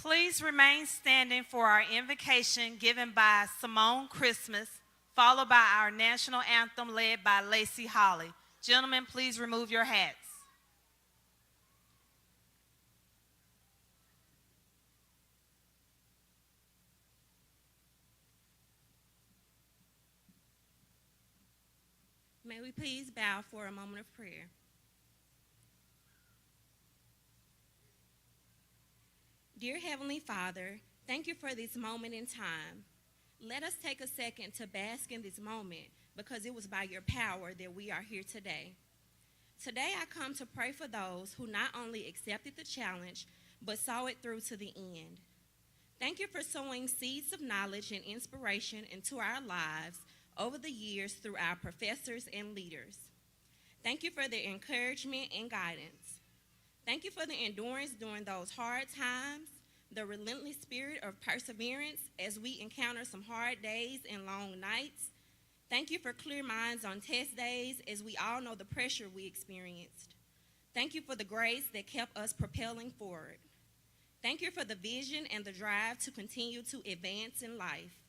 Please remain standing for our invocation given by Simone Christmas, followed by our national anthem led by Lacey Holly. Gentlemen, please remove your hats. May we please bow for a moment of prayer. Dear Heavenly Father, thank you for this moment in time. Let us take a second to bask in this moment because it was by your power that we are here today. Today I come to pray for those who not only accepted the challenge, but saw it through to the end. Thank you for sowing seeds of knowledge and inspiration into our lives over the years through our professors and leaders. Thank you for their encouragement and guidance. Thank you for the endurance during those hard times, the relentless spirit of perseverance as we encounter some hard days and long nights. Thank you for clear minds on test days as we all know the pressure we experienced. Thank you for the grace that kept us propelling forward. Thank you for the vision and the drive to continue to advance in life.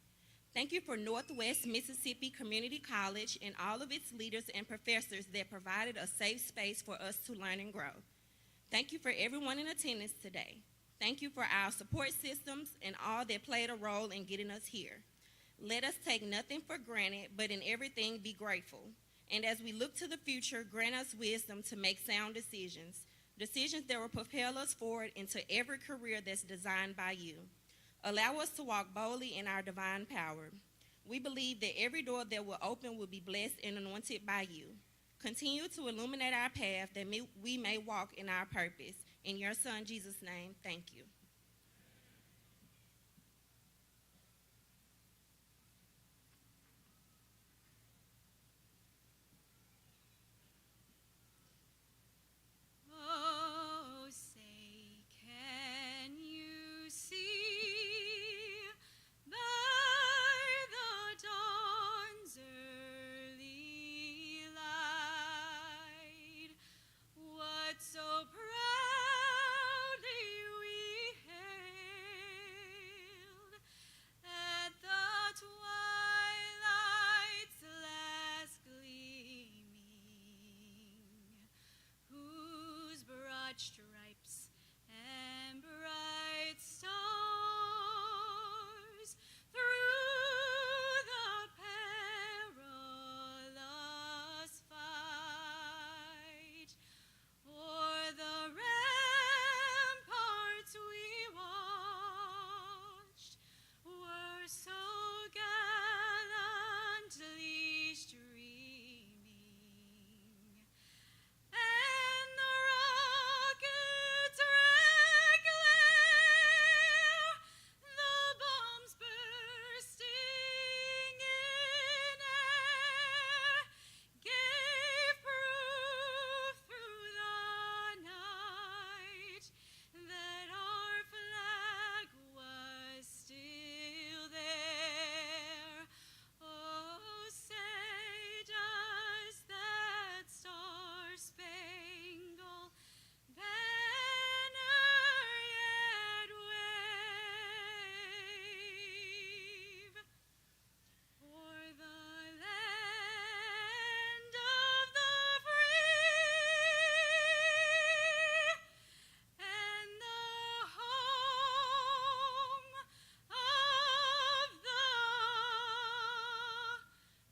Thank you for Northwest Mississippi Community College and all of its leaders and professors that provided a safe space for us to learn and grow. Thank you for everyone in attendance today. Thank you for our support systems and all that played a role in getting us here. Let us take nothing for granted, but in everything be grateful. And as we look to the future, grant us wisdom to make sound decisions, decisions that will propel us forward into every career that's designed by you. Allow us to walk boldly in our divine power. We believe that every door that will open will be blessed and anointed by you. Continue to illuminate our path that we may walk in our purpose. In your Son, Jesus' name, thank you. Oh, say, can you see by the dawn's early light what so proudly we hailed at the twilight's last gleaming, whose broad stripes and bright stars through the perilous fight o'er the ramparts we watched were so gallantly streaming, and the rockets' red glare, the bombs bursting in air, gave proof through the night that our flag was still there. Oh, say, does that star-spangled banner yet wave o'er the land of the free and the home of the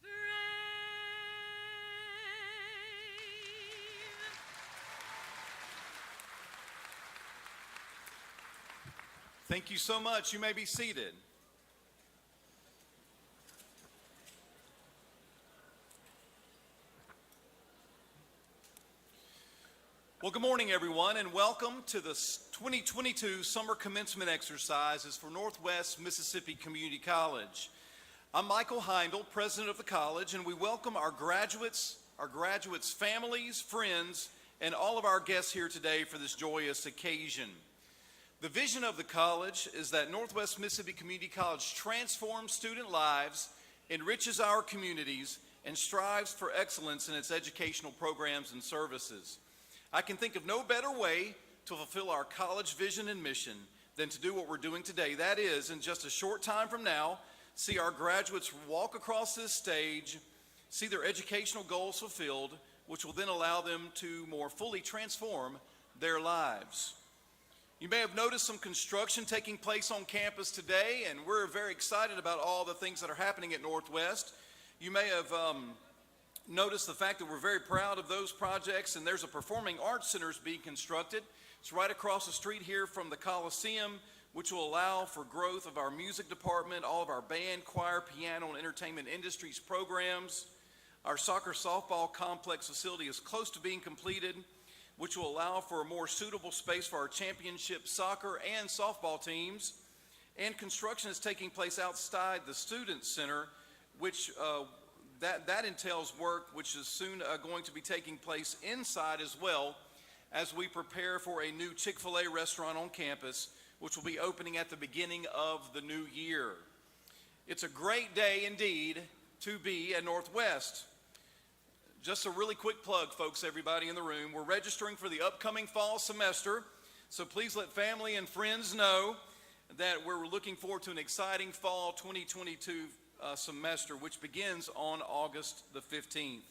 brave? Thank you so much. You may be seated. Well, good morning, everyone, and welcome to the 2022 Summer Commencement Exercises for Northwest Mississippi Community College. I'm Michael Heindel, president of the college, and we welcome our graduates, families, friends, and all of our guests here today for this joyous occasion. The vision of the college is that Northwest Mississippi Community College transforms student lives, enriches our communities, and strives for excellence in its educational programs and services. I can think of no better way to fulfill our college vision and mission than to do what we're doing today. That is, in just a short time from now, see our graduates walk across this stage, see their educational goals fulfilled, which will then allow them to more fully transform their lives. You may have noticed some construction taking place on campus today, and we're very excited about all the things that are happening at Northwest. You may have noticed the fact that we're very proud of those projects, and there's a performing arts center being constructed. It's right across the street here from the Coliseum, which will allow for growth of our music department, all of our band, choir, piano, and entertainment industries programs. Our soccer softball complex facility is close to being completed, which will allow for a more suitable space for our championship soccer and softball teams. And construction is taking place outside the Student Center, which that entails work which is soon going to be taking place inside as well, as we prepare for a new Chick-fil-A restaurant on campus, which will be opening at the beginning of the new year. It's a great day indeed to be at Northwest. Just a really quick plug, folks, everybody in the room. We're registering for the upcoming fall semester, so please let family and friends know that we're looking forward to an exciting fall 2022 semester, which begins on August the 15th.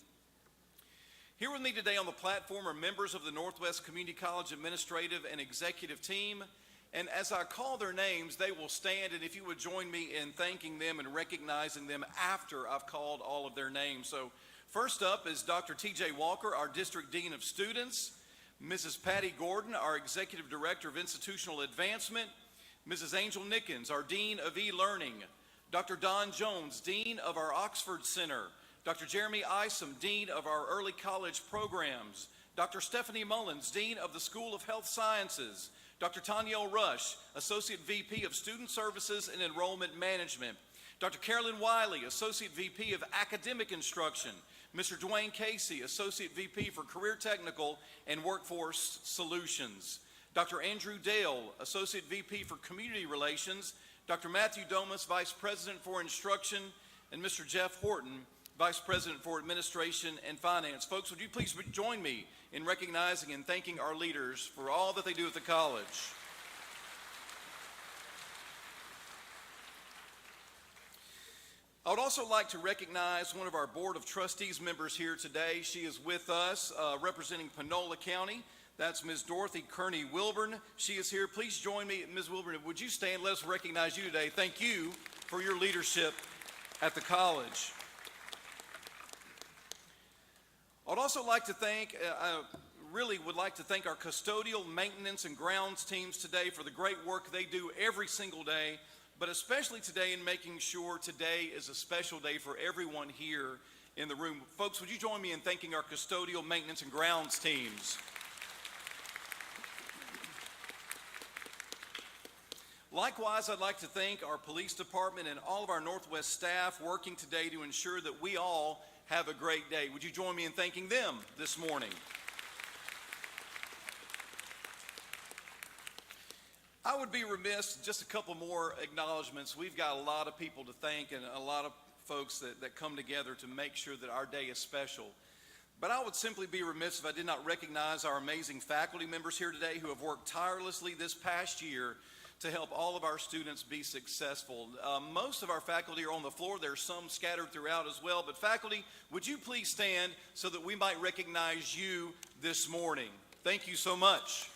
Here with me today on the platform are members of the Northwest Community College Administrative and Executive Team, and as I call their names, they will stand, and if you would join me in thanking them and recognizing them after I've called all of their names. So first up is Dr. T.J. Walker, our District Dean of Students, Mrs. Patty Gordon, our Executive Director of Institutional Advancement, Mrs. Angel Nickens, our Dean of E-Learning, Dr. Don Jones, Dean of our Oxford Center, Dr. Jeremy Isom, Dean of our Early College Programs, Dr. Stephanie Mullins, Dean of the School of Health Sciences, Dr. Tanyel Rush, Associate VP of Student Services and Enrollment Management, Dr. Carolyn Wiley, Associate VP of Academic Instruction, Mr. Dwayne Casey, Associate VP for Career Technical and Workforce Solutions, Dr. Andrew Dale, Associate VP for Community Relations, Dr. Matthew Domas, Vice President for Instruction, and Mr. Jeff Horton, Vice President for Administration and Finance. Folks, would you please join me in recognizing and thanking our leaders for all that they do at the college. I would also like to recognize one of our Board of Trustees members here today. She is with us representing Panola County. That's Ms. Dorothy Kearney Wilburn. She is here. Please join me. Ms. Wilburn, would you stand? Let us recognize you today. Thank you for your leadership at the college. I'd also like to thank, really would like to thank our custodial, maintenance, and grounds teams today for the great work they do every single day, but especially today in making sure today is a special day for everyone here in the room. Folks, would you join me in thanking our custodial, maintenance, and grounds teams? Likewise, I'd like to thank our police department and all of our Northwest staff working today to ensure that we all have a great day. Would you join me in thanking them this morning? I would be remiss, just a couple more acknowledgments. We've got a lot of people to thank and a lot of folks that come together to make sure that our day is special. But I would simply be remiss if I did not recognize our amazing faculty members here today who have worked tirelessly this past year to help all of our students be successful. Most of our faculty are on the floor. There's some scattered throughout as well. But faculty, would you please stand so that we might recognize you this morning? Thank you so much.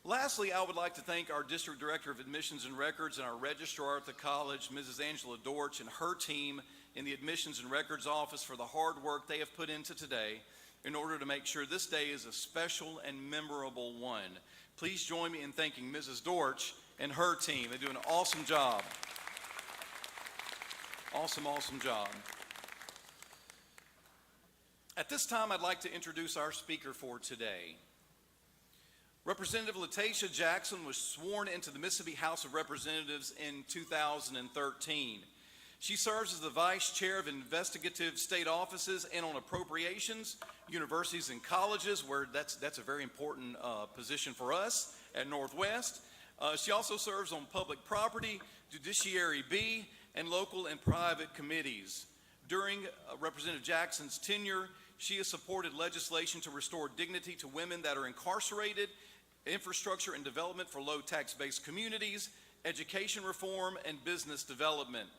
Lastly, I would like to thank our District Director of Admissions and Records and our Registrar at the college, Mrs. Angela Dorch, and her team in the Admissions and Records Office for the hard work they have put into today in order to make sure this day is a special and memorable one. Please join me in thanking Mrs. Dorch and her team. They do an awesome job. Awesome, awesome job. At this time, I'd like to introduce our speaker for today. Representative Latasha Jackson was sworn into the Mississippi House of Representatives in 2013. She serves as the Vice Chair of Investigative State Offices and on Appropriations, Universities and Colleges, where that's a very important position for us at Northwest. She also serves on Public Property, Judiciary B, and local and private committees. During Representative Jackson's tenure, she has supported legislation to restore dignity to women that are incarcerated, infrastructure and development for low tax-based communities, education reform, and business development.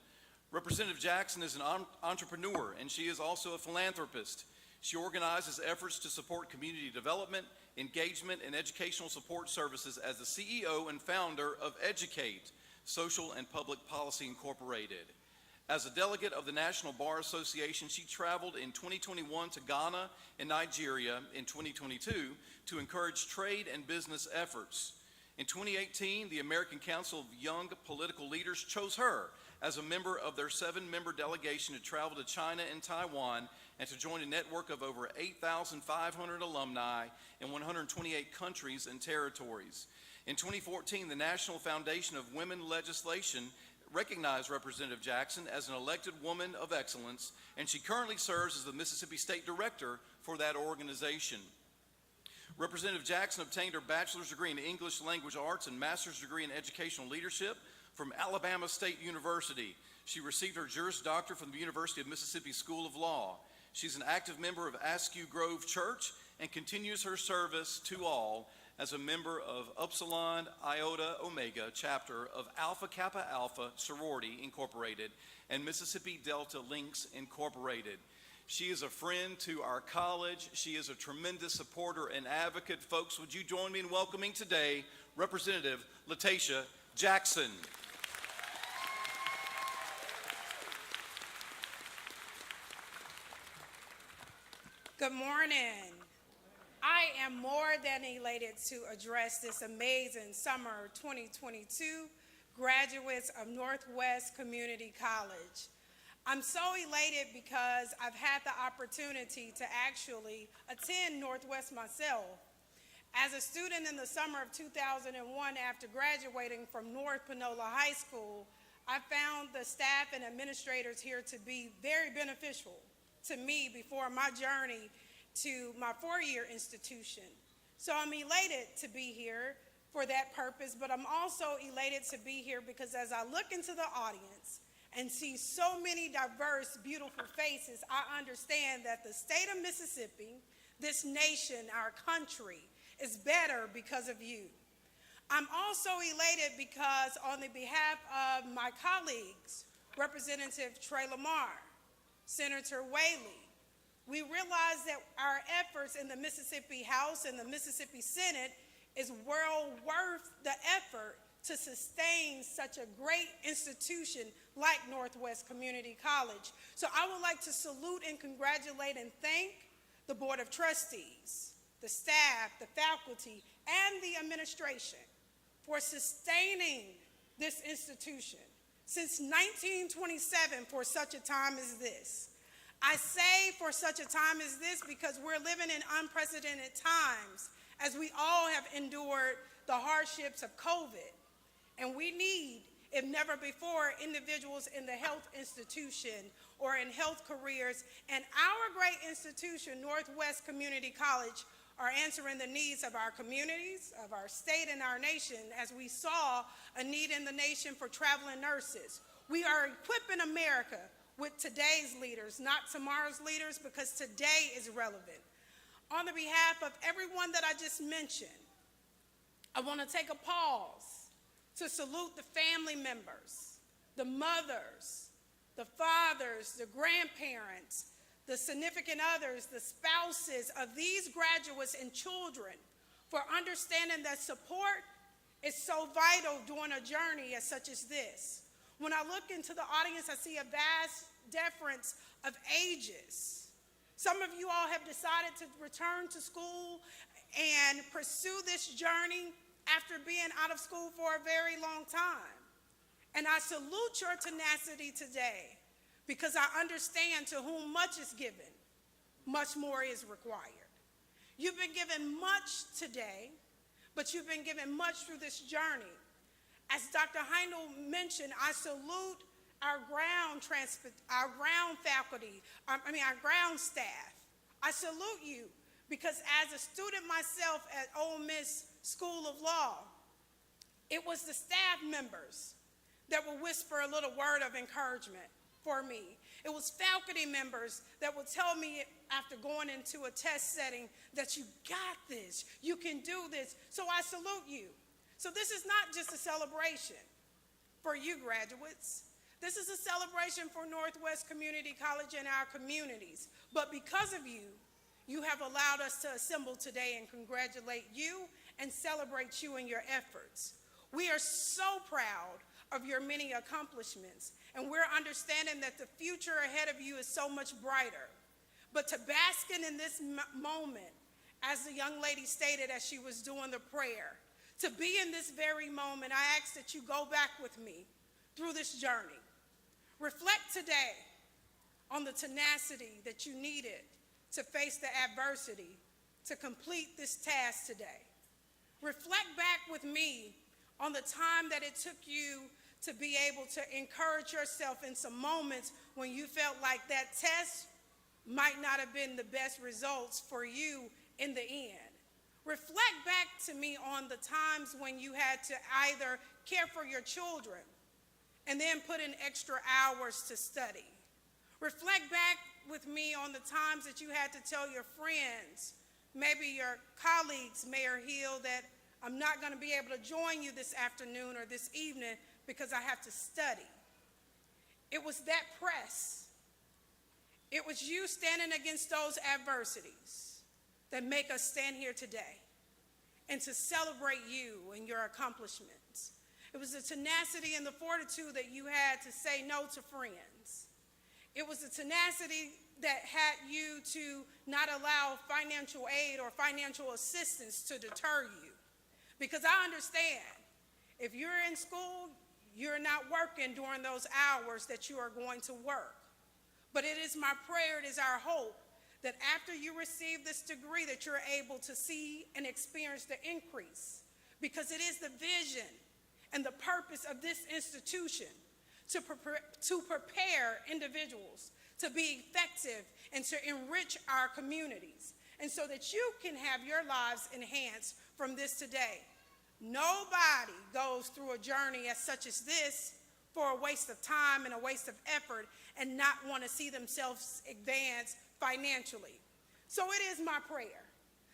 Representative Jackson is an entrepreneur, and she is also a philanthropist. She organizes efforts to support community development, engagement, and educational support services as the CEO and founder of Educate, Social and Public Policy Incorporated. As a delegate of the National Bar Association, she traveled in 2021 to Ghana and Nigeria in 2022 to encourage trade and business efforts. In 2018, the American Council of Young Political Leaders chose her as a member of their 7-member delegation to travel to China and Taiwan and to join a network of over 8,500 alumni in 128 countries and territories. In 2014, the National Foundation of Women Legislation recognized Representative Jackson as an elected woman of excellence, and she currently serves as the Mississippi State Director for that organization. Representative Jackson obtained her bachelor's degree in English Language Arts and master's degree in Educational Leadership from Alabama State University. She received her Juris Doctor from the University of Mississippi School of Law. She's an active member of Askew Grove Church and continues her service to all as a member of Upsilon Iota Omega chapter of Alpha Kappa Alpha Sorority Incorporated and Mississippi Delta Links Incorporated. She is a friend to our college. She is a tremendous supporter and advocate. Folks, would you join me in welcoming today Representative Latasha Jackson. Good morning. I am more than elated to address this amazing summer 2022 graduates of Northwest Community College. I'm so elated because I've had the opportunity to actually attend Northwest myself. As a student in the summer of 2001, after graduating from North Panola High School, I found the staff and administrators here to be very beneficial to me before my journey to my four-year institution. So I'm elated to be here for that purpose, but I'm also elated to be here because as I look into the audience and see so many diverse, beautiful faces, I understand that the state of Mississippi, this nation, our country, is better because of you. I'm also elated because on the behalf of my colleagues, Representative Trey Lamar, Senator Whaley, we realize that our efforts in the Mississippi House and the Mississippi Senate is well worth the effort to sustain such a great institution like Northwest Community College. So I would like to salute and congratulate and thank the Board of Trustees, the staff, the faculty, and the administration for sustaining this institution since 1927 for such a time as this. I say for such a time as this because we're living in unprecedented times as we all have endured the hardships of COVID. And we need, if never before, individuals in the health institution or in health careers. And our great institution, Northwest Community College, are answering the needs of our communities, of our state and our nation, as we saw a need in the nation for traveling nurses. We are equipping America with today's leaders, not tomorrow's leaders, because today is relevant. On the behalf of everyone that I just mentioned, I want to take a pause to salute the family members, the mothers, the fathers, the grandparents, the significant others, the spouses of these graduates and children for understanding that support is so vital during a journey as such as this. When I look into the audience, I see a vast difference of ages. Some of you all have decided to return to school and pursue this journey after being out of school for a very long time. And I salute your tenacity today because I understand to whom much is given, much more is required. You've been given much today, but you've been given much through this journey. As Dr. Heindel mentioned, I salute our ground faculty, our ground staff. I salute you because as a student myself at Ole Miss School of Law, it was the staff members that would whisper a little word of encouragement. for me. It was faculty members that would tell me after going into a test setting that you got this, you can do this, so I salute you. So this is not just a celebration for you graduates. This is a celebration for Northwest Community College and our communities. But because of you, you have allowed us to assemble today and congratulate you and celebrate you and your efforts. We are so proud of your many accomplishments, and we're understanding that the future ahead of you is so much brighter. But to bask in this moment, as the young lady stated as she was doing the prayer, to be in this very moment, I ask that you go back with me through this journey. Reflect today on the tenacity that you needed to face the adversity to complete this task today. Reflect back with me on the time that it took you to be able to encourage yourself in some moments when you felt like that test might not have been the best results for you in the end. Reflect back to me on the times when you had to either care for your children and then put in extra hours to study. Reflect back with me on the times that you had to tell your friends, maybe your colleagues, Mayor Hill, that I'm not going to be able to join you this afternoon or this evening because I have to study. It was that press. It was you standing against those adversities that make us stand here today and to celebrate you and your accomplishments. It was the tenacity and the fortitude that you had to say no to friends. It was the tenacity that had you to not allow financial aid or financial assistance to deter you. Because I understand, if you're in school, you're not working during those hours that you are going to work. But it is my prayer, it is our hope, that after you receive this degree that you're able to see and experience the increase. Because it is the vision and the purpose of this institution to prepare individuals to be effective and to enrich our communities, and so that you can have your lives enhanced from this today. Nobody goes through a journey as such as this for a waste of time and a waste of effort and not want to see themselves advance financially. So it is my prayer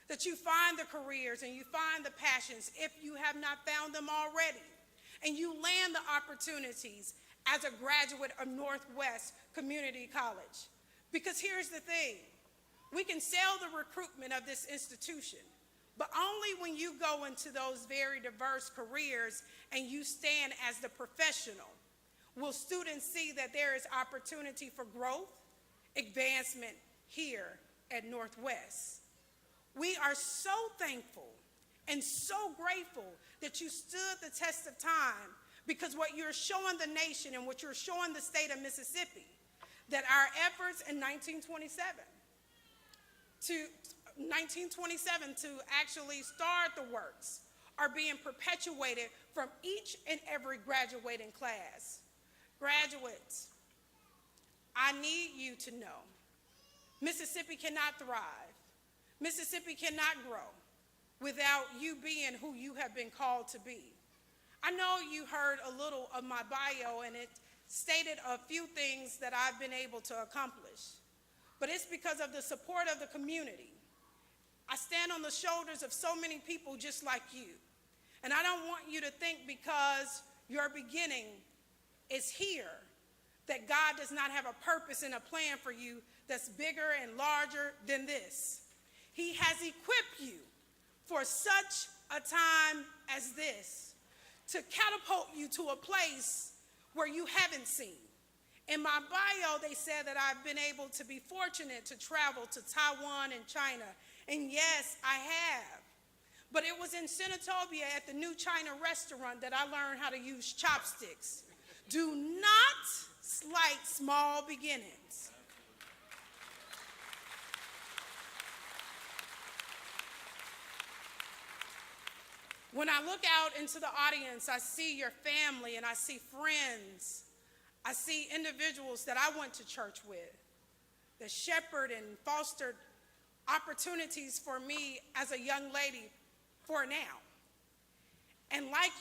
that you find the careers and you find the passions, if you have not found them already, and you land the opportunities as a graduate of Northwest Community College. Because here's the thing, we can sell the recruitment of this institution, but only when you go into those very diverse careers and you stand as the professional will students see that there is opportunity for growth, advancement here at Northwest. We are so thankful and so grateful that you stood the test of time, because what you're showing the nation and what you're showing the state of Mississippi, that our efforts in 1927 to actually start the works are being perpetuated from each and every graduating class. Graduates, I need you to know, Mississippi cannot thrive, Mississippi cannot grow without you being who you have been called to be. I know you heard a little of my bio, and it stated a few things that I've been able to accomplish, but it's because of the support of the community. I stand on the shoulders of so many people just like you, and I don't want you to think because your beginning is here that God does not have a purpose and a plan for you that's bigger and larger than this. He has equipped you for such a time as this, to catapult you to a place where you haven't seen. In my bio, they said that I've been able to be fortunate to travel to Taiwan and China, and yes, I have. But it was in Senatobia at the New China restaurant that I learned how to use chopsticks. Do not slight small beginnings. When I look out into the audience, I see your family and I see friends. I see individuals that I went to church with that shepherded and fostered opportunities for me as a young lady for now. And like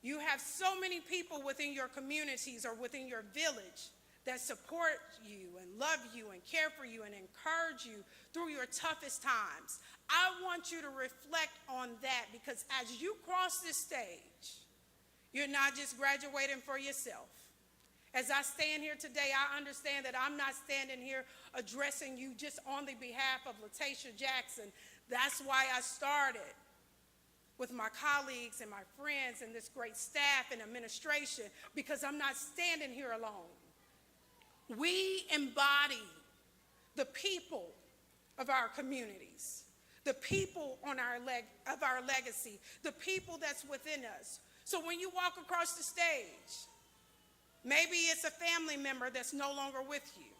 you have so many people within your communities or within your village that support you and love you and care for you and encourage you through your toughest times. I want you to reflect on that, because as you cross this stage, you're not just graduating for yourself. As I stand here today, I understand that I'm not standing here addressing you just on the behalf of Latasha Jackson. That's why I started with my colleagues and my friends and this great staff and administration, because I'm not standing here alone. We embody the people of our communities, the people of our legacy, the people that's within us. So when you walk across the stage, maybe it's a family member that's no longer with you.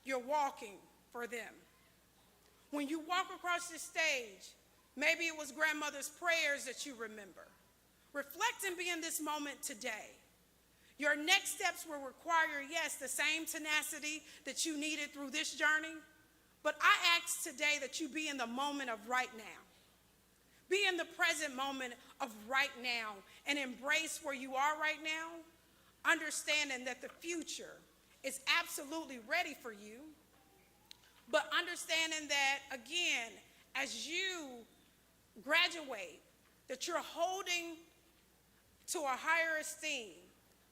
You're walking for them. When you walk across the stage, maybe it was grandmother's prayers that you remember. Reflect and be in this moment today. Your next steps will require, yes, the same tenacity that you needed through this journey, but I ask today that you be in the moment of right now. Be in the present moment of right now and embrace where you are right now, understanding that the future is absolutely ready for you, but understanding that, again, as you graduate, that you're holding to a higher esteem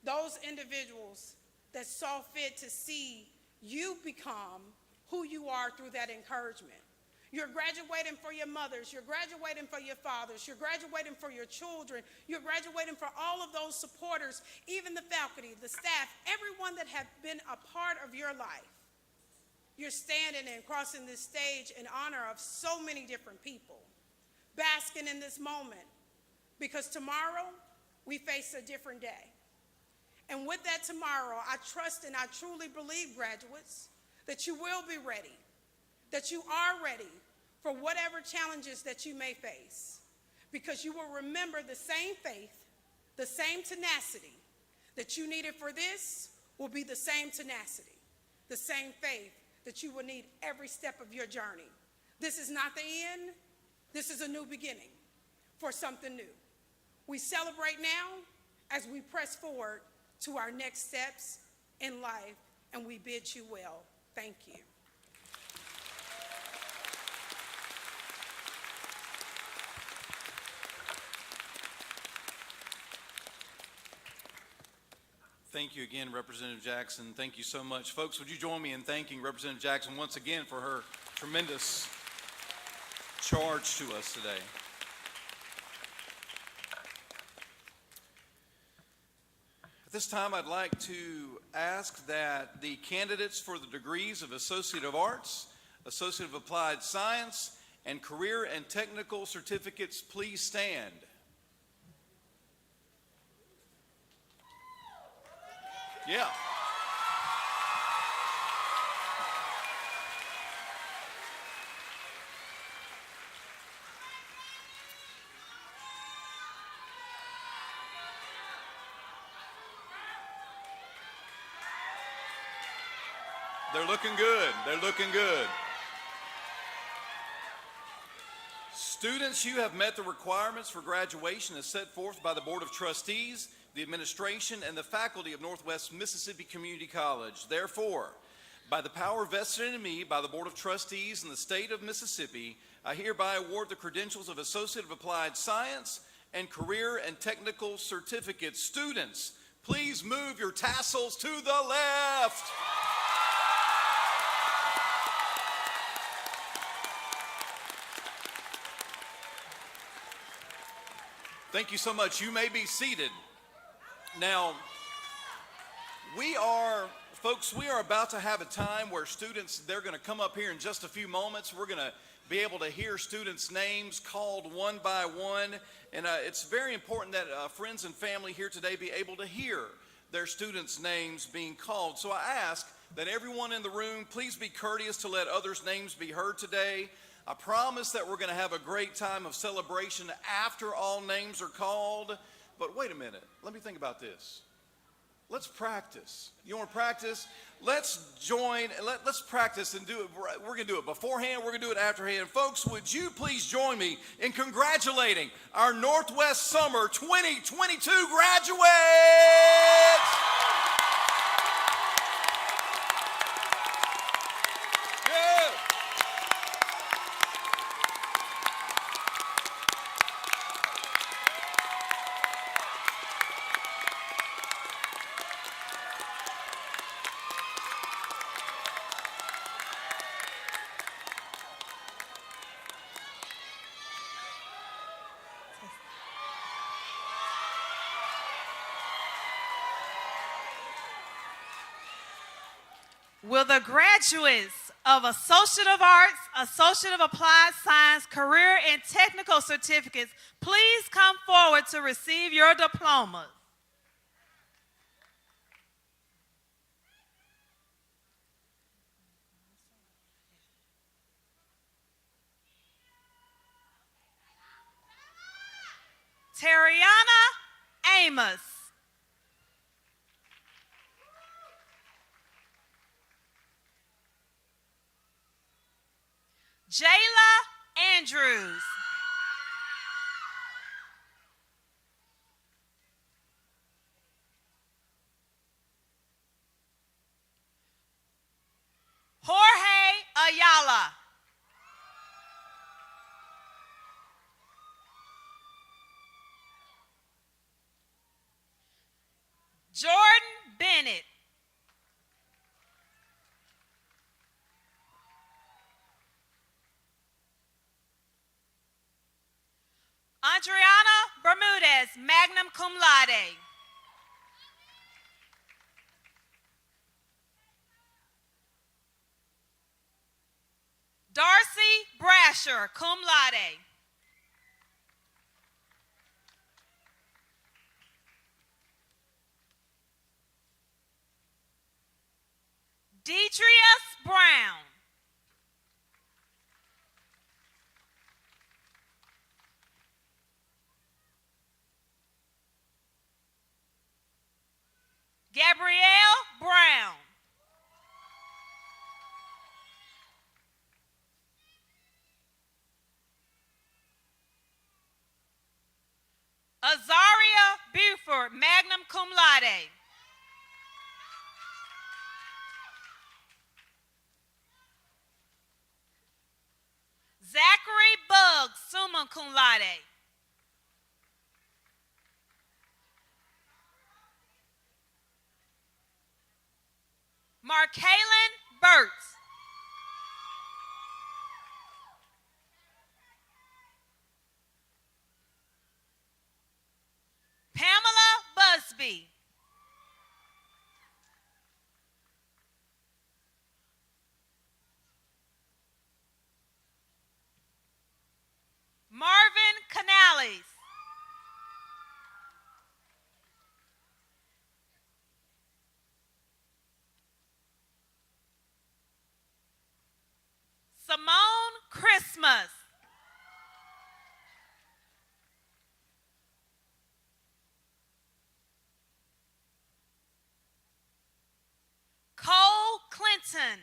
those individuals that saw fit to see you become who you are through that encouragement. You're graduating for your mothers, you're graduating for your fathers, you're graduating for your children, you're graduating for all of those supporters, even the faculty, the staff, everyone that have been a part of your life. You're standing and crossing this stage in honor of so many different people, basking in this moment, because tomorrow we face a different day. And with that tomorrow, I trust and I truly believe, graduates, that you will be ready, that you are ready for whatever challenges that you may face, because you will remember the same faith, the same tenacity that you needed for this will be the same tenacity, the same faith that you will need every step of your journey. This is not the end. This is a new beginning for something new. We celebrate now as we press forward to our next steps in life, and we bid you well. Thank you. Thank you again, Representative Jackson. Thank you so much. Folks, would you join me in thanking Representative Jackson once again for her tremendous charge to us today. At this time, I'd like to ask that the candidates for the degrees of Associate of Arts, Associate of Applied Science, and Career and Technical Certificates please stand. Yeah. They're looking good. They're looking good. Students, you have met the requirements for graduation as set forth by the Board of Trustees, the administration, and the faculty of Northwest Mississippi Community College. Therefore, by the power vested in me by the Board of Trustees in the state of Mississippi, I hereby award the credentials of Associate of Applied Science and Career and Technical Certificates. Students, please move your tassels to the left. Thank you so much. You may be seated. Now, folks, we are about to have a time where students, they're going to come up here in just a few moments. We're going to be able to hear students' names called one by one. And it's very important that friends and family here today be able to hear their students' names being called. So I ask that everyone in the room, please be courteous to let others' names be heard today. I promise that we're going to have a great time of celebration after all names are called. But wait a minute, let me think about this. Let's practice. You want to practice? Let's join, let's practice and do it. We're going to do it beforehand, we're going to do it afterhand. Folks, would you please join me in congratulating our Northwest Summer 2022 graduates? Will the graduates of Associate of Arts, Associate of Applied Science, Career and Technical Certificates please come forward to receive your diplomas? Tariana Amos. Jayla Andrews. Jorge Ayala. Jordan Bennett. Adriana Bermudez, magna cum laude. Darcy Brasher, cum laude. Detrius Brown. Gabrielle Brown. Azaria Buford, magna cum laude. Zachary Buggs, summa cum laude. Markaylin Burt. Pamela Busby. Marvin Canales. Simone Christmas. Cole Clinton.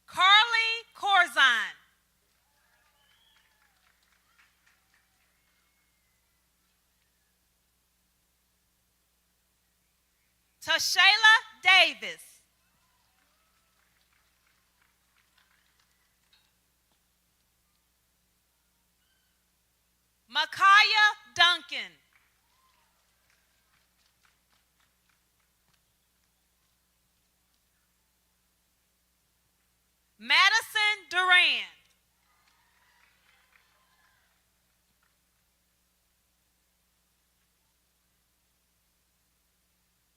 Carly Corzine. Tashayla Davis. Makaya Duncan. Madison Durand.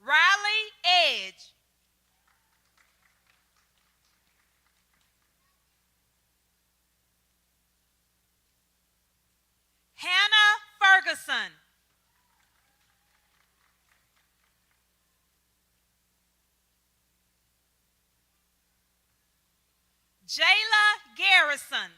Riley Edge. Hannah Ferguson. Jayla Garrison.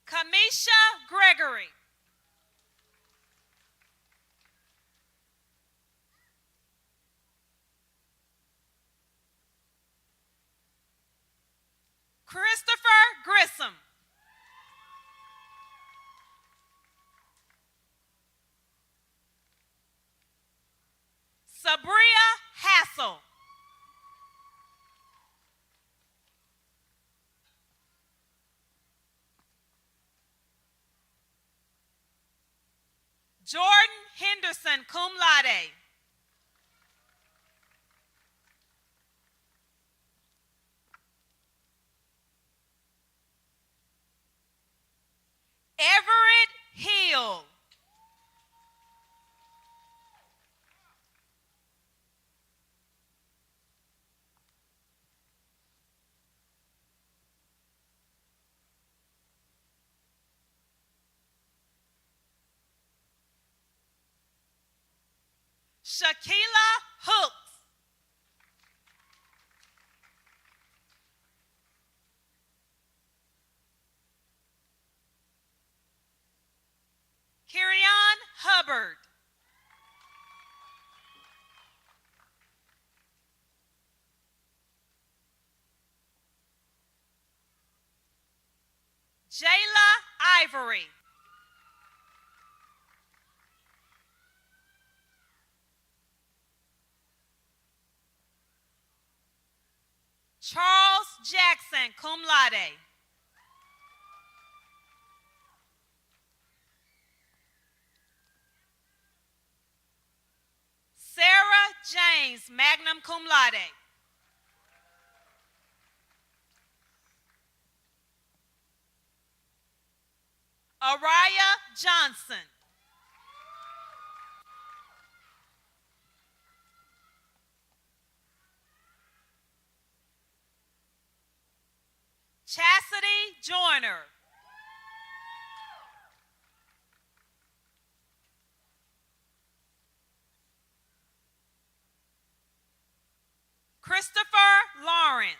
Kamisha Gregory. Christopher Grissom. Sabria Hassel. Jordan Henderson, cum laude. Shakila Hooks. Kirion Hubbard. Jayla Ivory. Charles Jackson, cum laude. Sarah James, magna cum laude. Araya Johnson. Chastity Joyner. Christopher Lawrence.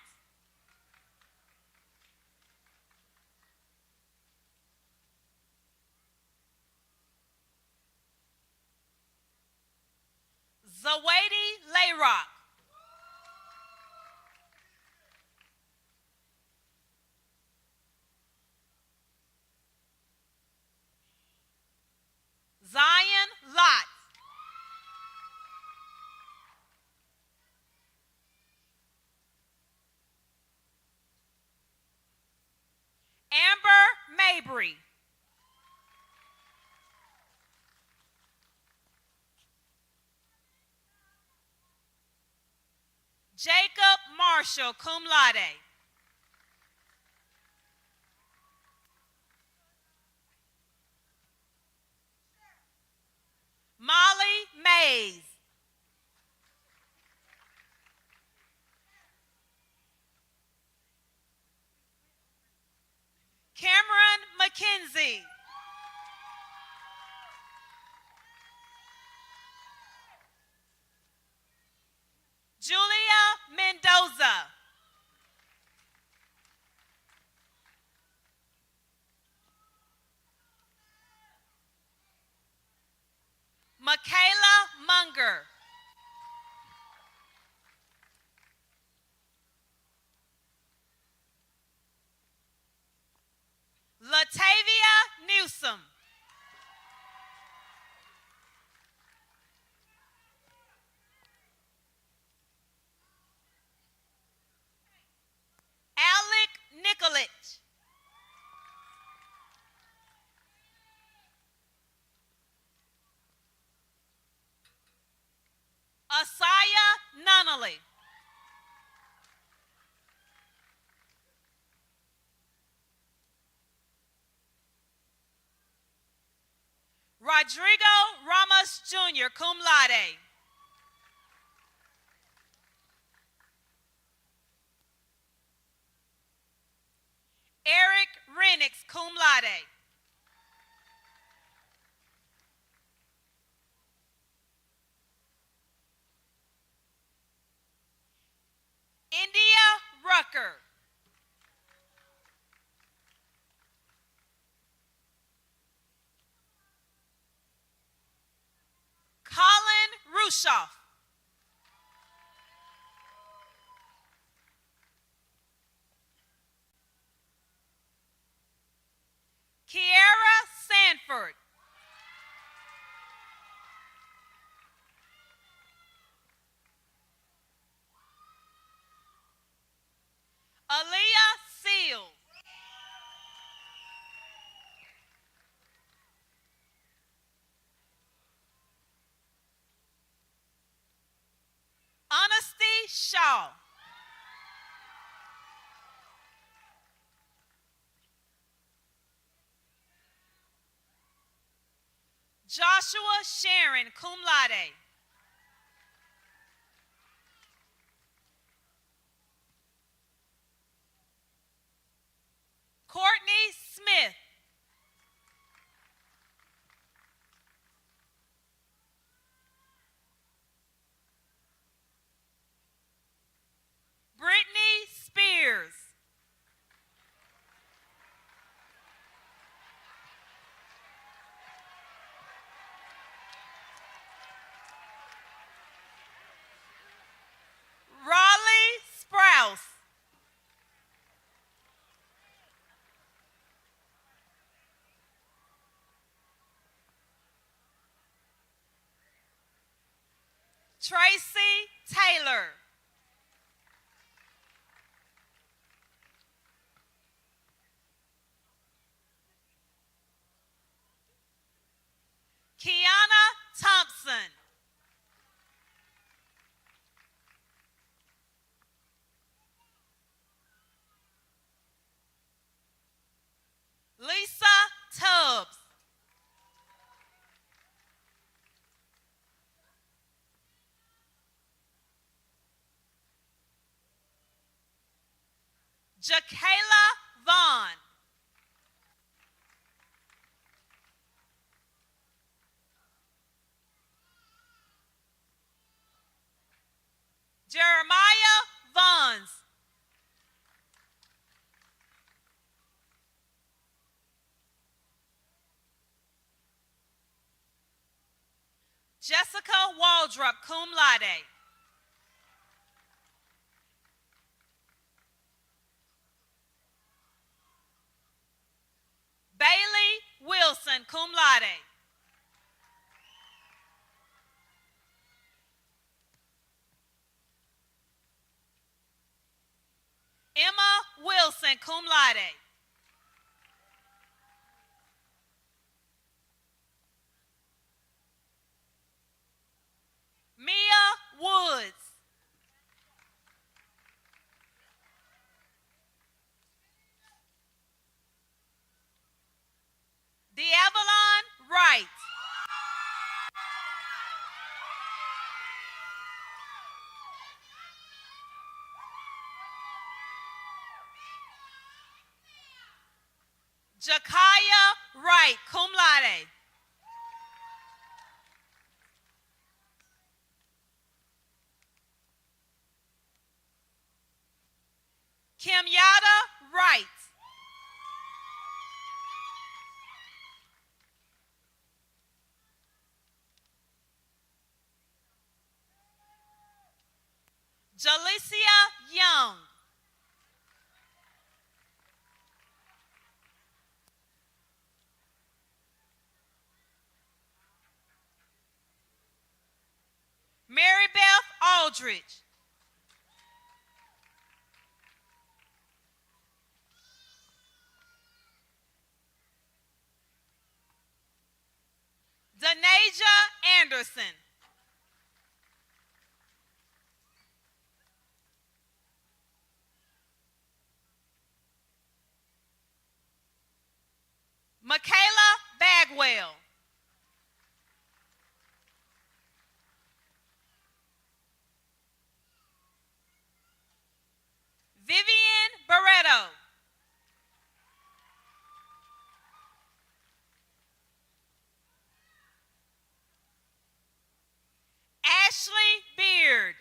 Zawadi Layrock. Zion Lott. Amber Mabry. Jacob Marshall, cum laude. Molly Mays. Cameron McKenzie. Julia Mendoza. Michaela Munger. Latavia Newsom. Alec Nicolich. Asaya Nunnally. Rodrigo Ramos Jr., cum laude. Eric Renix, cum laude. India Rucker. Colin Rushoff. Kiara Sanford. Aaliyah Seals. Honesty Shaw. Joshua Sharon, cum laude. Courtney Smith. Tracy Taylor. Kiana Thompson. Lisa Tubbs. Jakayla Vaughn. Jeremiah Vaughns. Jessica Waldrop, cum laude. Bailey Wilson, cum laude. Emma Wilson, cum laude. Mia Woods. D'Avalon Wright. Jakaya Wright, cum laude. Kimyada Wright. Jalicia Young. Mary Beth Aldridge. Danaja Anderson. Michaela Bagwell. Vivian Barreto. Ashley Beard.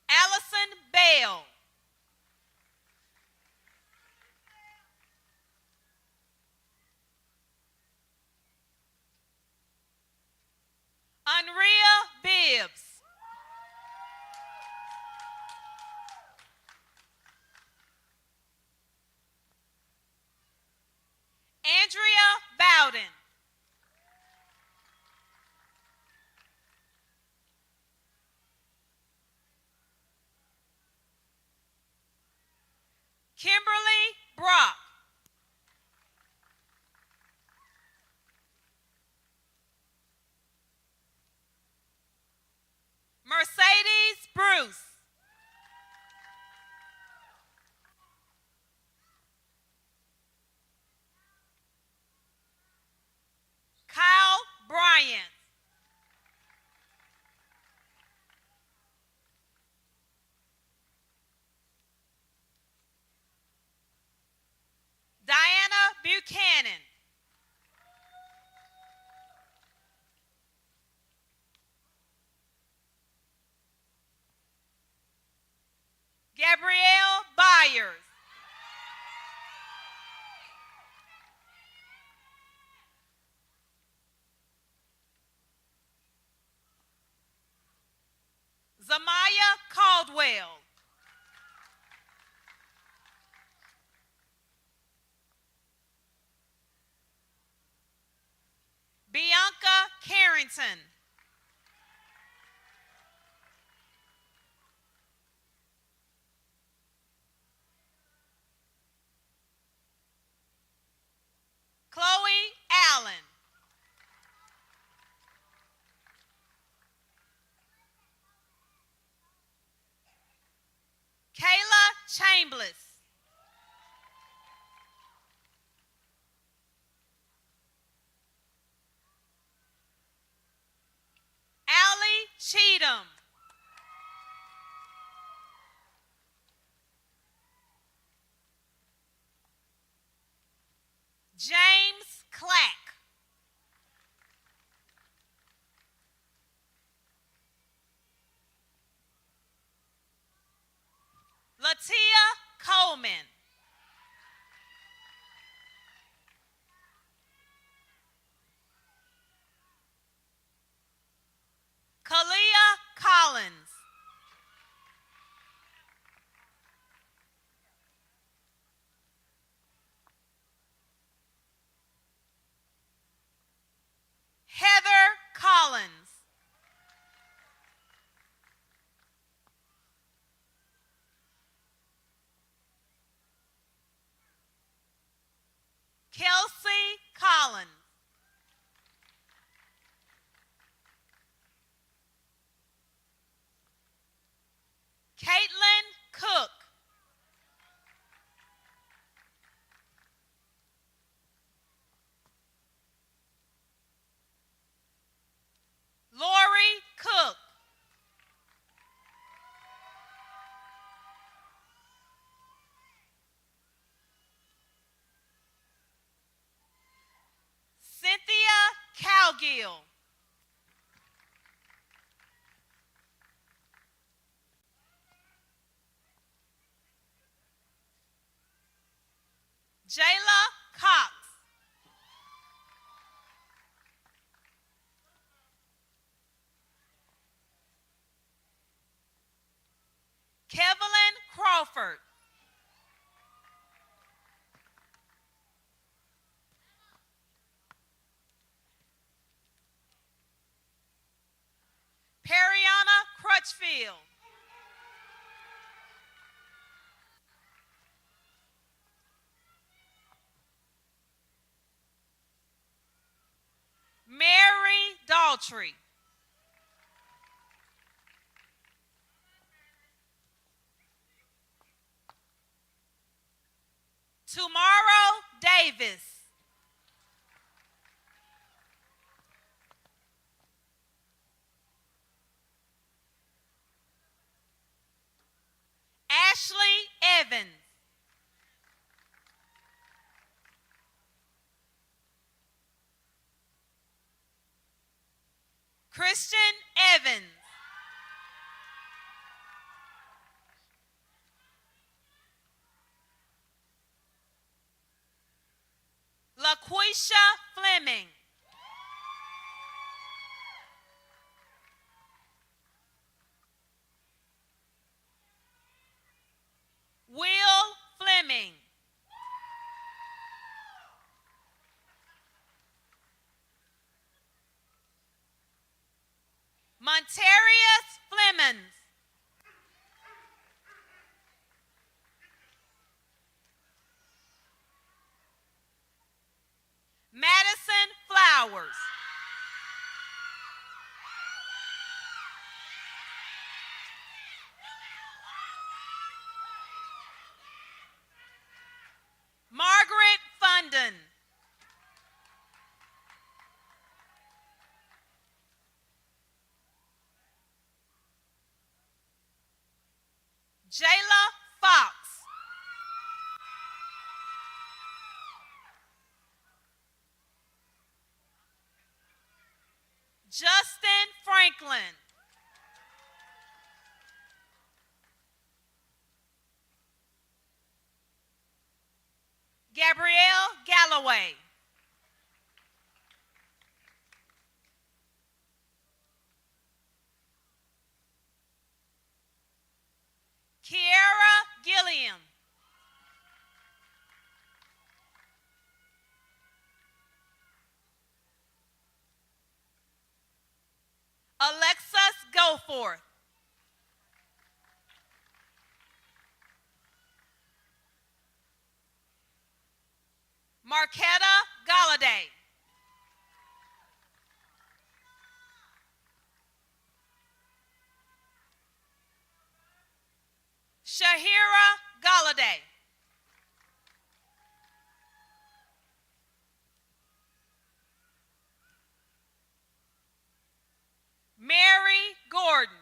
Allison Bell. Unria Bibbs. Andrea Bowden. Kimberly Brock. Mercedes Bruce. Kyle Bryant. Diana Buchanan. Gabrielle Byers. Zamaya Caldwell. Harrington. Chloe Allen. Kayla Chambliss. Allie Cheatham. James Clack. Latia Coleman. Kalia Collins. Heather Collins. Kelsey Collins. Caitlin Cook. Lori Cook. Cynthia Cowgill. Jayla Cox. Kevlin Crawford. Periana Crutchfield. Mary Daltrey. Tomorrow Davis. Ashley Evans. Christian Evans. LaQuisha Fleming. Will Fleming. Montarius Flemons. Madison Flowers. Margaret Funden. Jayla Fox. Justin Franklin. Gabrielle Galloway. Kiara Gilliam. Alexis Goforth. Marquetta Galladay. Shahira Galladay. Mary Gordon.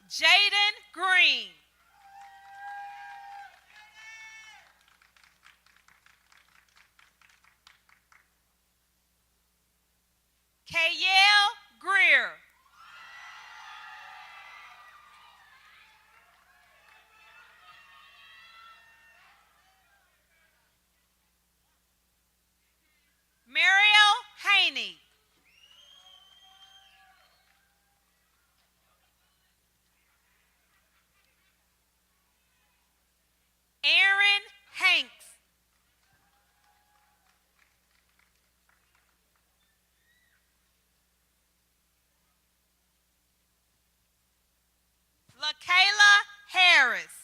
Jaden Green. Kayel Greer. Mariel Haney. Aaron Hanks. LaKayla Harris.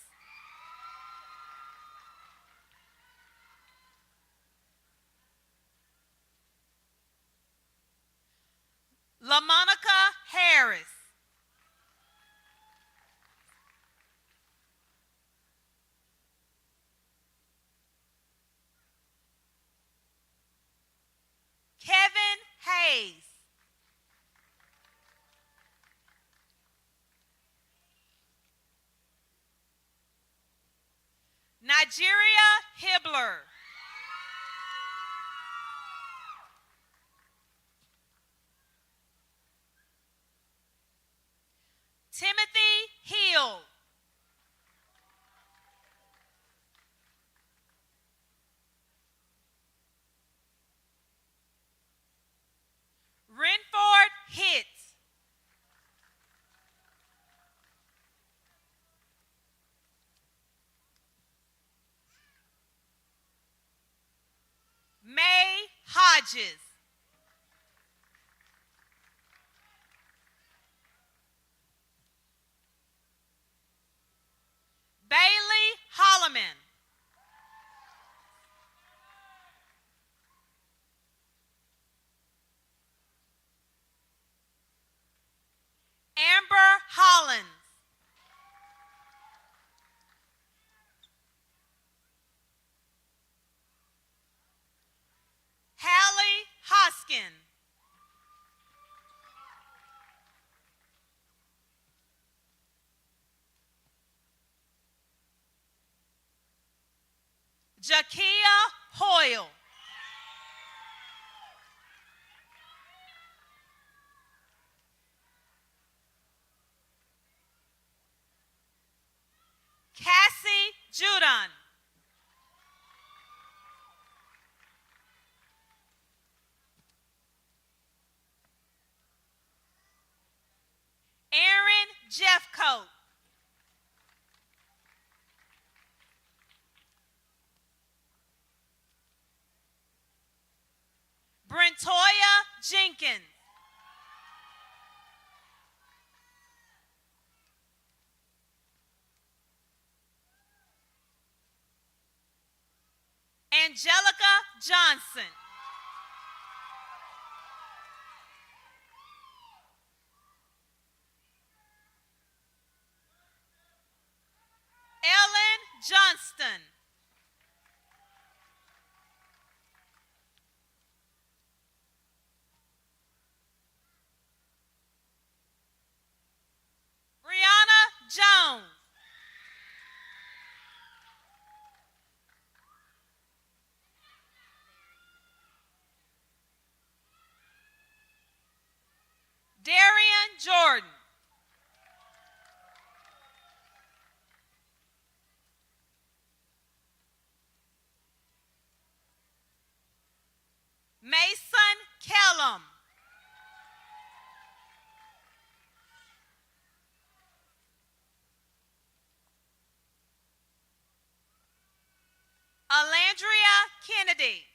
LaMonica Harris. Kevin Hayes. Nigeria Hibbler. Timothy Hill. Renford Hitz. May Hodges. Bailey Holloman. Amber Hollins. Hallie Hoskin. Jakia Hoyle. Cassie Judon. Aaron Jeffcoat. Brentoya Jenkins. Angelica Johnson. Ellen Johnston. Brianna Jones. Darian Jordan. Mason Kellum. Andrea Kennedy.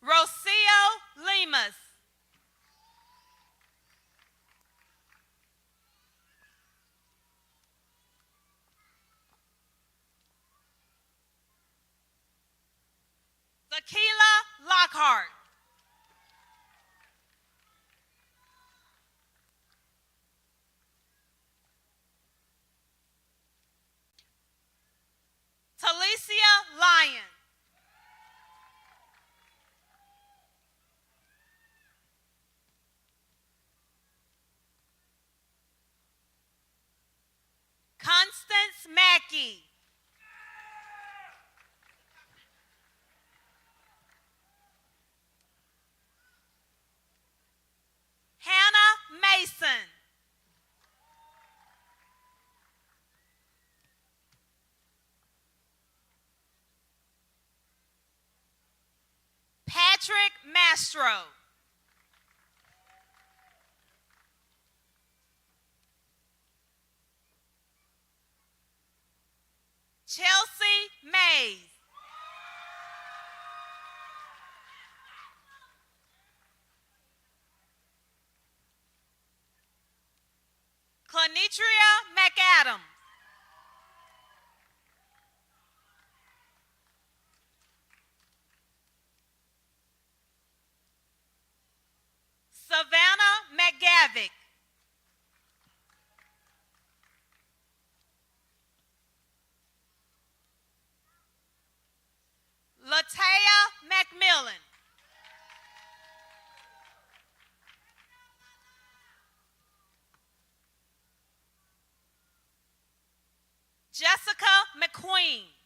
Rocio Lemus. Zakila Lockhart. Talicia Lyon. Constance Mackey. Hannah Mason. Patrick Mastro. Chelsea Mays. Clanitria McAdams. Savannah McGavick. Latea McMillan. Jessica McQueen.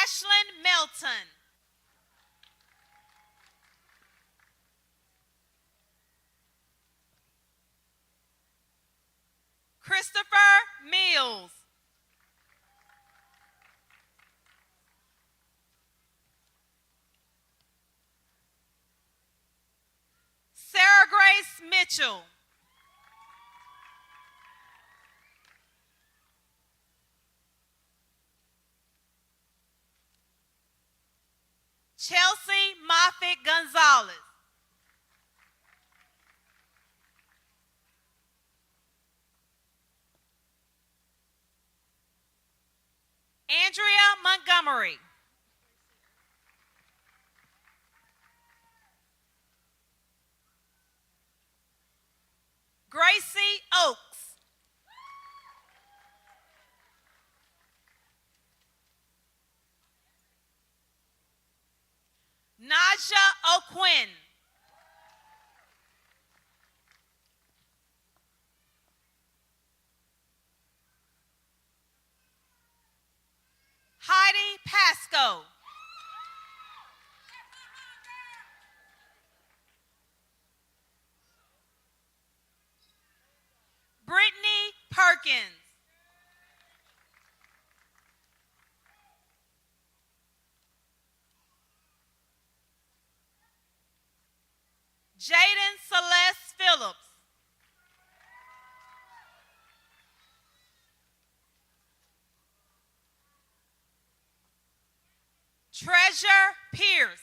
Ashlyn Melton. Christopher Mills. Sarah Grace Mitchell. Chelsea Moffitt Gonzalez. Andrea Montgomery. Gracie Oaks. Naja O'Quinn. Heidi Pasco. Brittany Perkins. Jaden Celeste Phillips. Treasure Pierce.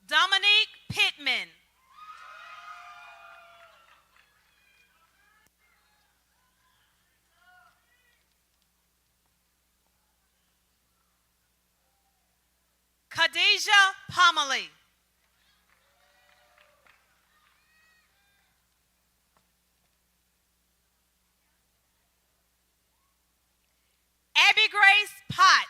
Dominique Pittman. Khadijah Pomelee. Abby Grace Potts.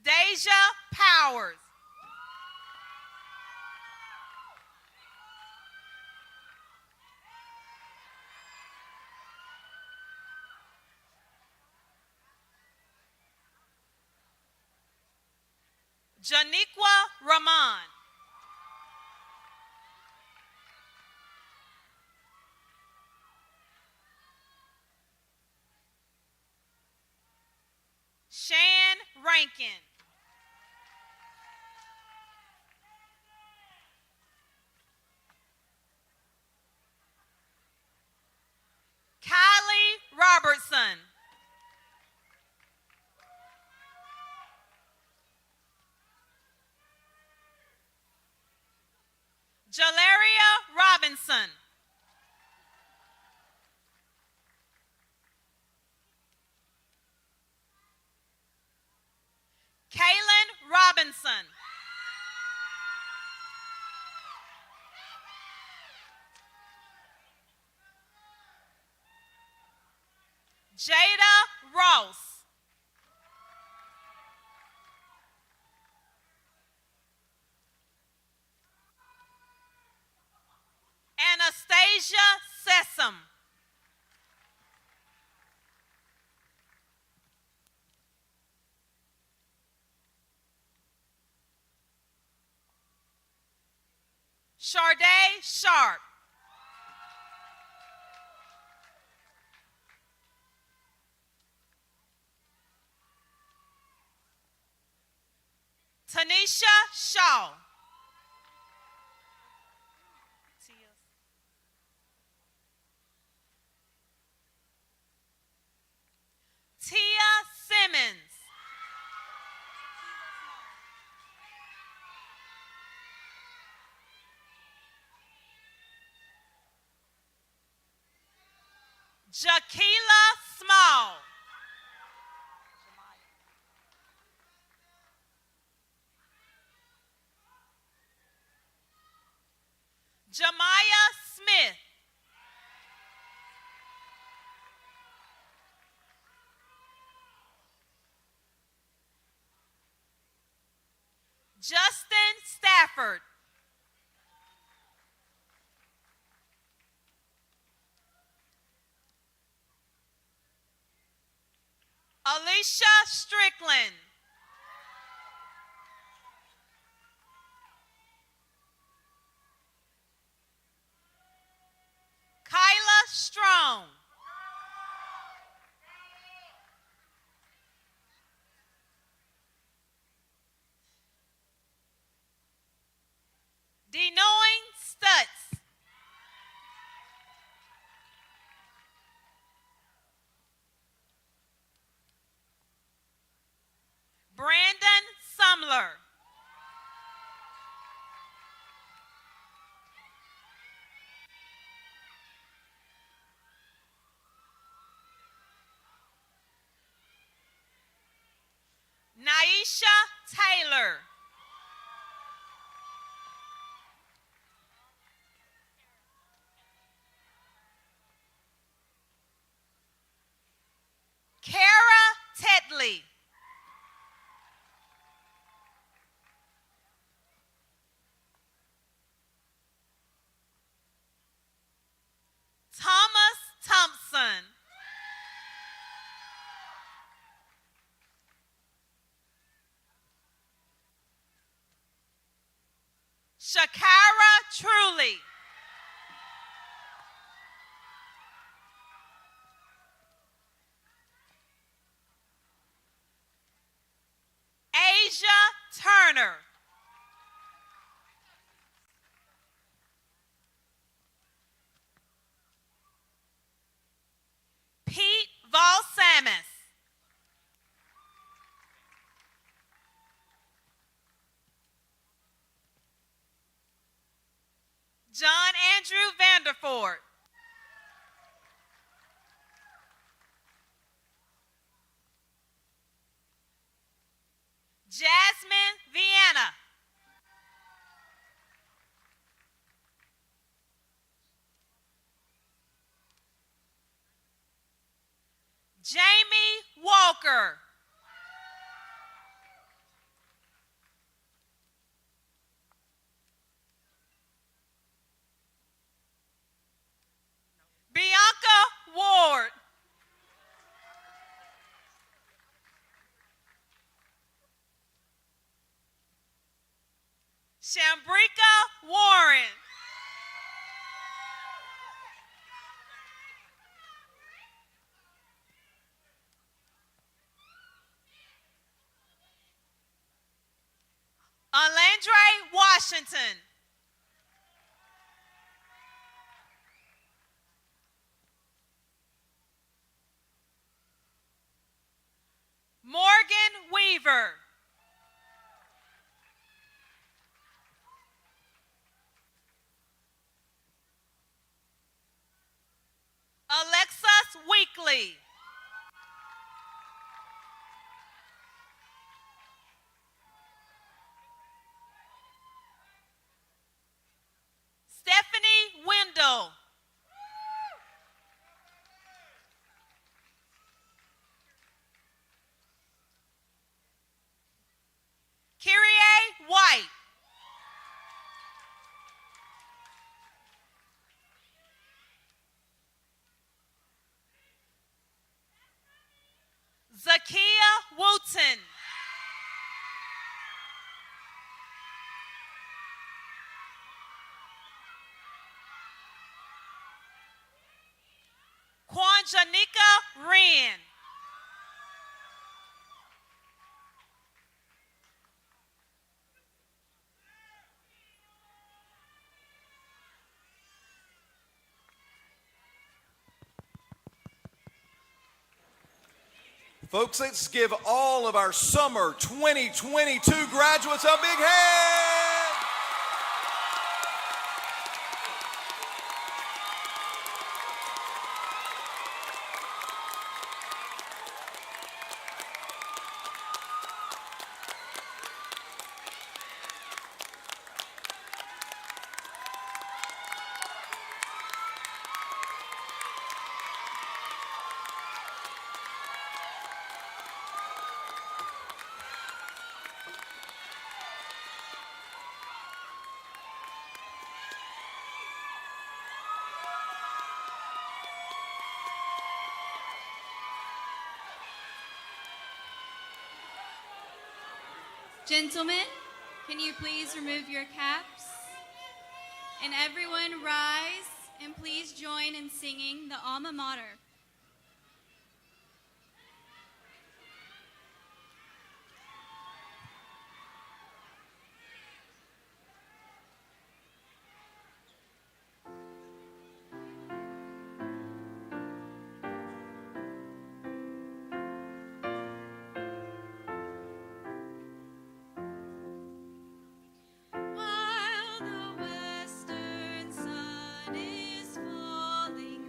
Deja Powers. Janiqua Rahman. Shan Rankin. Kylie Robertson. Jaleria Robinson. Kaylin Robinson. Jada Ross. Anastasia Sessom. Sharday Sharp. Tanisha Shaw. Tia Simmons. Jaquila Small. Jemiah Smith. Justin Stafford. Alicia Strickland. Kyla Strong. Denoing Stutz. Brandon Sumler. Naisha Taylor. Kara Tetley. Thomas Thompson. Shakira Truly. Asia Turner. Pete Valsamis. John Andrew Vanderford. Jasmine Vienna. Jamie Walker. Bianca Ward. Shambrika Warren. Alandre Washington. Morgan Weaver. Alexis Weekly. Stephanie Wendell. Kyrie White. Zakia Wooten. Quanjanika Wren. Folks, let's give all of our summer 2022 graduates a big hand. Gentlemen, can you please remove your caps? And everyone rise and please join in singing the Alma Mater. While the western sun is falling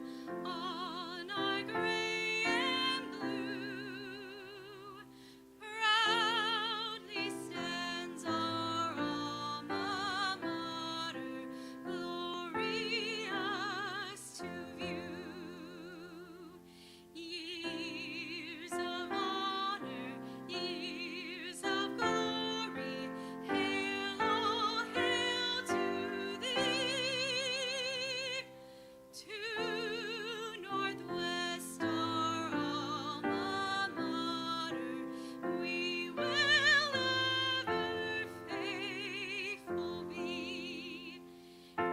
on our gray and blue, proudly stands our alma mater, glorious to view. Years of honor, years of glory, hail, all hail to thee. To Northwest our alma mater, we will ever faithful be.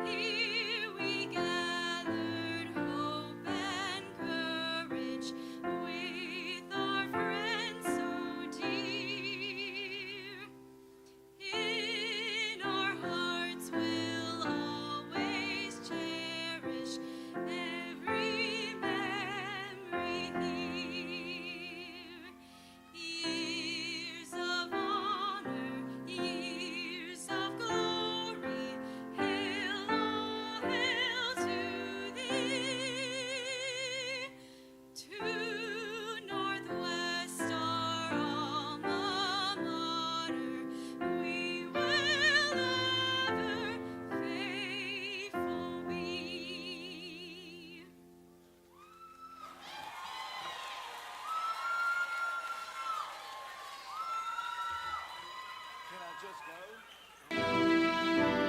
Here we gathered hope and courage with our friends so dear. In our hearts we'll always cherish every memory here. Years of honor, years of glory, hail, all hail to thee. To Northwest our alma mater, we will ever faithful be. Can I just go?